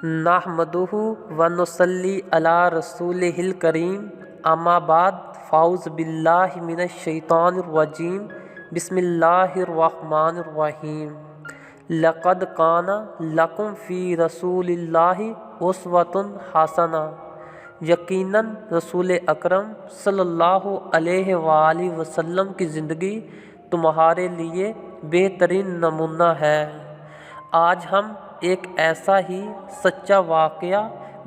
نحمدہ ونصلی علی رسولہ الکریم، اما بعد، فاعوذ باللہ من الشیطان الرجیم، بسم اللہ الرحمن الرحیم۔ لقد کان لکم فی رسول اللہ اسوۃ حسنہ، یقیناً رسول اکرم صلی اللہ علیہ وآلہ وسلم کی زندگی تمہارے لیے بہترین نمونہ ہے۔ آج ہم ایک ایسا ہی سچا واقعہ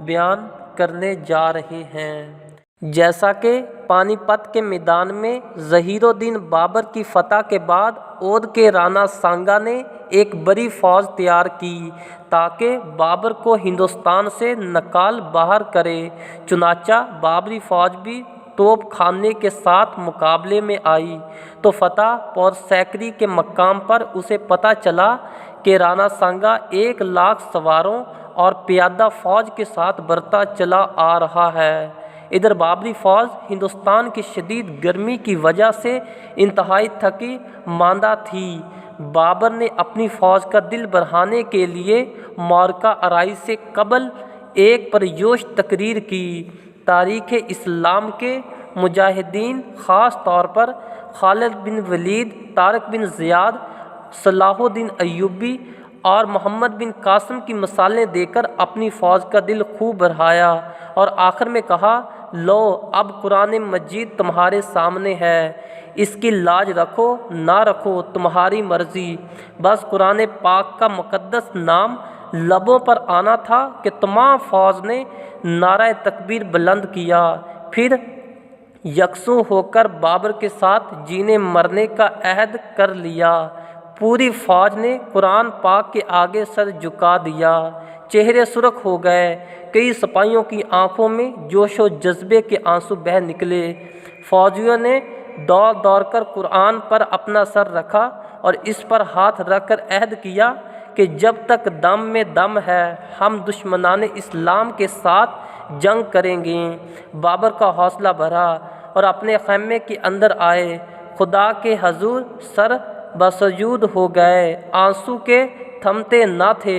بیان کرنے جا رہے ہیں جیسا کہ پانی پت کے میدان میں ظہیر الدین بابر کی فتح کے بعد اودھ کے رانا سانگا نے ایک بڑی فوج تیار کی تاکہ بابر کو ہندوستان سے نکال باہر کرے۔ چنانچہ بابری فوج بھی توپ خانے کے ساتھ مقابلے میں آئی تو فتح پور سیکری کے مقام پر اسے پتہ چلا کہ رانا سانگا 1,00,000 سواروں اور پیادہ فوج کے ساتھ برتا چلا آ رہا ہے۔ ادھر بابری فوج ہندوستان کی شدید گرمی کی وجہ سے انتہائی تھکی ماندہ تھی۔ بابر نے اپنی فوج کا دل بڑھانے کے لیے معرکہ آرائی سے قبل ایک پرجوش تقریر کی۔ تاریخ اسلام کے مجاہدین، خاص طور پر خالد بن ولید، طارق بن زیاد، صلاح الدین ایوبی اور محمد بن قاسم کی مثالیں دے کر اپنی فوج کا دل خوب بڑھایا اور آخر میں کہا، لو اب قرآن مجید تمہارے سامنے ہے، اس کی لاج رکھو نہ رکھو تمہاری مرضی۔ بس قرآن پاک کا مقدس نام لبوں پر آنا تھا کہ تمام فوج نے نعرہ تکبیر بلند کیا، پھر یکسو ہو کر بابر کے ساتھ جینے مرنے کا عہد کر لیا۔ پوری فوج نے قرآن پاک کے آگے سر جھکا دیا، چہرے سرخ ہو گئے، کئی سپاہیوں کی آنکھوں میں جوش و جذبے کے آنسو بہہ نکلے۔ فوجیوں نے دوڑ دوڑ کر قرآن پر اپنا سر رکھا اور اس پر ہاتھ رکھ کر عہد کیا کہ جب تک دم میں دم ہے ہم دشمنان اسلام کے ساتھ جنگ کریں گے۔ بابر کا حوصلہ بڑھا اور اپنے خیمے کے اندر آئے، خدا کے حضور سر بسجود ہو گئے، آنسو کے تھمتے نہ تھے،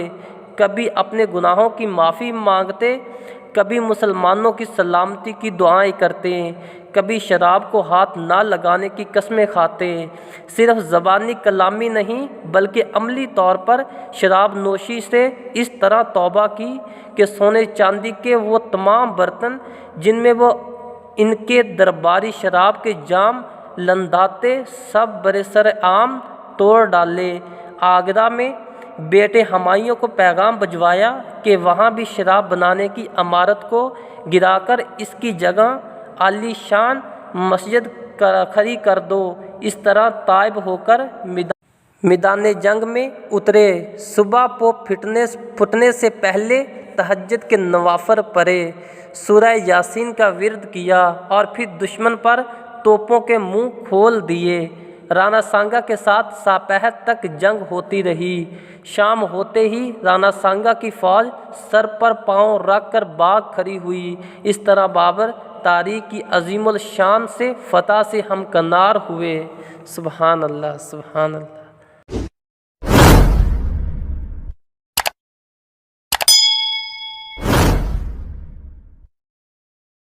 کبھی اپنے گناہوں کی معافی مانگتے، کبھی مسلمانوں کی سلامتی کی دعائیں کرتے، کبھی شراب کو ہاتھ نہ لگانے کی قسمیں کھاتے۔ صرف زبانی کلامی نہیں بلکہ عملی طور پر شراب نوشی سے اس طرح توبہ کی کہ سونے چاندی کے وہ تمام برتن جن میں وہ ان کے درباری شراب کے جام لنداتے سب برسر عام توڑ ڈالے۔ آگرہ میں بیٹے ہمایوں کو پیغام بھجوایا کہ وہاں بھی شراب بنانے کی عمارت کو گرا کر اس کی جگہ عالی شان مسجد کھڑی کر دو۔ اس طرح طائب ہو کر میدان جنگ میں اترے۔ صبح پو پھٹنے سے پہلے تہجد کے نوافل پڑھے، سورہ یاسین کا ورد کیا اور پھر دشمن پر توپوں کے منہ کھول دیے۔ رانا سانگا کے ساتھ ساپہر تک جنگ ہوتی رہی۔ شام ہوتے ہی رانا سانگا کی فوج سر پر پاؤں رکھ کر باغ کھڑی ہوئی۔ اس طرح بابر تاریخ کی عظیم الشان سے فتح سے ہمکنار ہوئے۔ سبحان اللہ، سبحان اللہ۔